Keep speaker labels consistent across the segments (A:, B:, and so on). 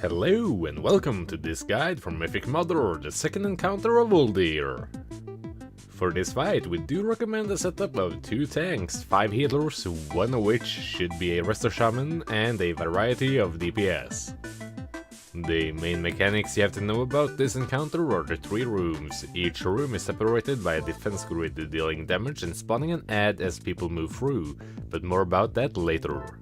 A: Hello and welcome to this guide from Mythic Mother, the second encounter of Uldir. For this fight, we do recommend a setup of 2 tanks, 5 healers, one of which should be a Resto Shaman, and a variety of DPS. The main mechanics you have to know about this encounter are the 3 rooms. Each room is separated by a defense grid dealing damage and spawning an ad as people move through, but more about that later.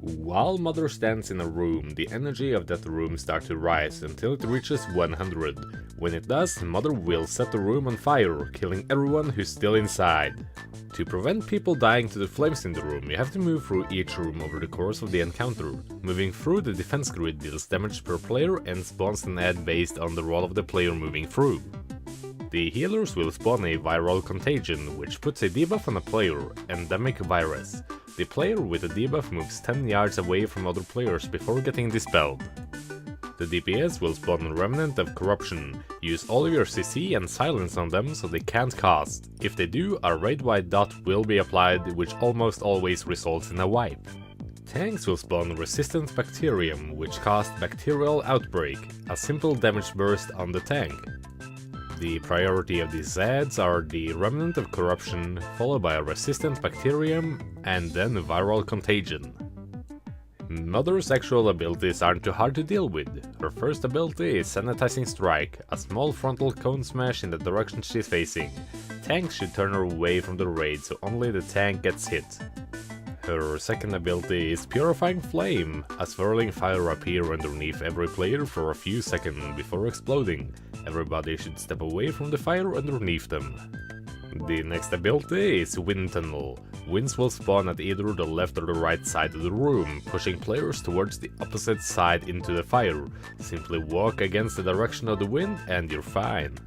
A: While Mother stands in a room, the energy of that room starts to rise until it reaches 100. When it does, Mother will set the room on fire, killing everyone who's still inside. To prevent people dying to the flames in the room, you have to move through each room over the course of the encounter. Moving through the defense grid deals damage per player and spawns an ad based on the roll of the player moving through. The healers will spawn a viral contagion, which puts a debuff on a player, endemic virus. The player with a debuff moves 10 yards away from other players before getting dispelled. The DPS will spawn a remnant of corruption. Use all of your CC and silence on them so they can't cast. If they do, a raid-wide dot will be applied, which almost always results in a wipe. Tanks will spawn Resistant Bacterium, which casts Bacterial Outbreak, a simple damage burst on the tank. The priority of these ads are the Remnant of Corruption, followed by a Resistant Bacterium, and then a Viral Contagion. Mother's actual abilities aren't too hard to deal with. Her first ability is Sanitizing Strike, a small frontal cone smash in the direction she's facing. Tanks should turn her away from the raid so only the tank gets hit. Her second ability is Purifying Flame, a swirling fire appears underneath every player for a few seconds before exploding. Everybody should step away from the fire underneath them. The next ability is Wind Tunnel. Winds will spawn at either the left or the right side of the room, pushing players towards the opposite side into the fire. Simply walk against the direction of the wind and you're fine.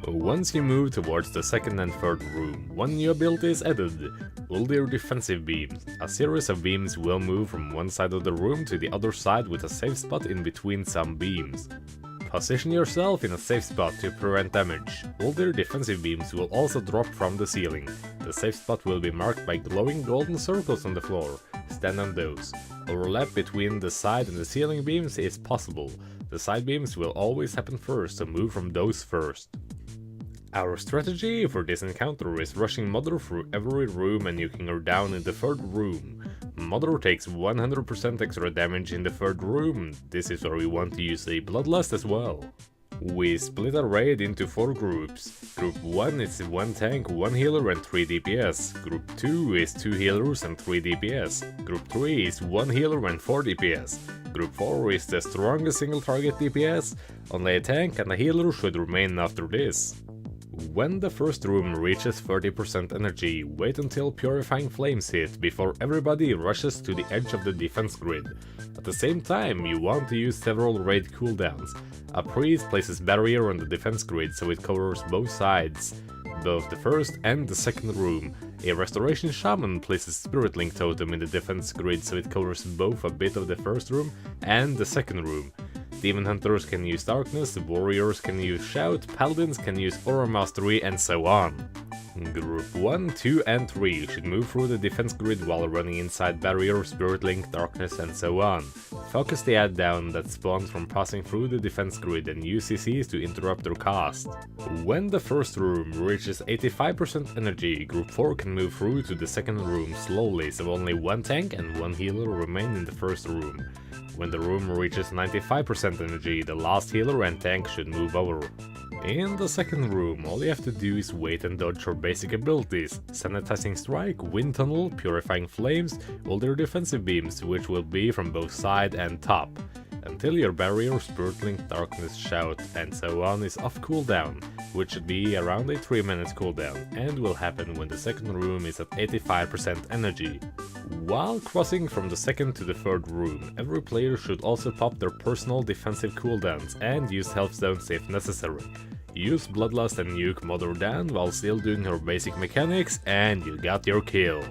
A: Once you move towards the second and third room, one new ability is added, Uldir Defensive Beams. A series of beams will move from one side of the room to the other side with a safe spot in between some beams. Position yourself in a safe spot to prevent damage. Uldir Defensive Beams will also drop from the ceiling. The safe spot will be marked by glowing golden circles on the floor. Stand on those. Overlap between the side and the ceiling beams is possible. The side beams will always happen first, so move from those first. Our strategy for this encounter is rushing Mother through every room and nuking her down in the third room. Mother takes 100% extra damage in the third room. This is where we want to use a Bloodlust as well. We split our raid into 4 groups. Group 1 is 1 tank, 1 healer and 3 DPS. Group 2 is 2 healers and 3 DPS. Group 3 is 1 healer and 4 DPS. Group 4 is the strongest single target DPS. Only a tank and a healer should remain after this. When the first room reaches 30% energy, wait until Purifying Flames hit before everybody rushes to the edge of the defense grid. At the same time, you want to use several raid cooldowns. A priest places barrier on the defense grid so it covers both sides, both the first and the second room. A Restoration Shaman places Spirit Link Totem in the defense grid so it covers both a bit of the first room and the second room. Demon Hunters can use Darkness, Warriors can use Shout, Paladins can use Aura Mastery, and so on. Group 1, 2, and 3 should move through the defense grid while running inside Barrier, Spirit Link, Darkness, and so on. Focus the ad down that spawns from passing through the defense grid and use CCs to interrupt their cast. When the first room reaches 85% energy, Group 4 can move through to the second room slowly so only 1 tank and 1 healer remain in the first room. When the room reaches 95% energy, the last healer and tank should move over. In the second room, all you have to do is wait and dodge your basic abilities: Sanitizing Strike, Wind Tunnel, Purifying Flames, Uldir Defensive Beams, which will be from both side and top, until your Barrier, Spirit Link, Darkness, Shout, and so on is off cooldown, which should be around a 3 minutes cooldown, and will happen when the second room is at 85% energy. While crossing from the second to the third room, every player should also pop their personal defensive cooldowns and use health zones if necessary. Use Bloodlust and nuke Mother down while still doing her basic mechanics, and you got your kill.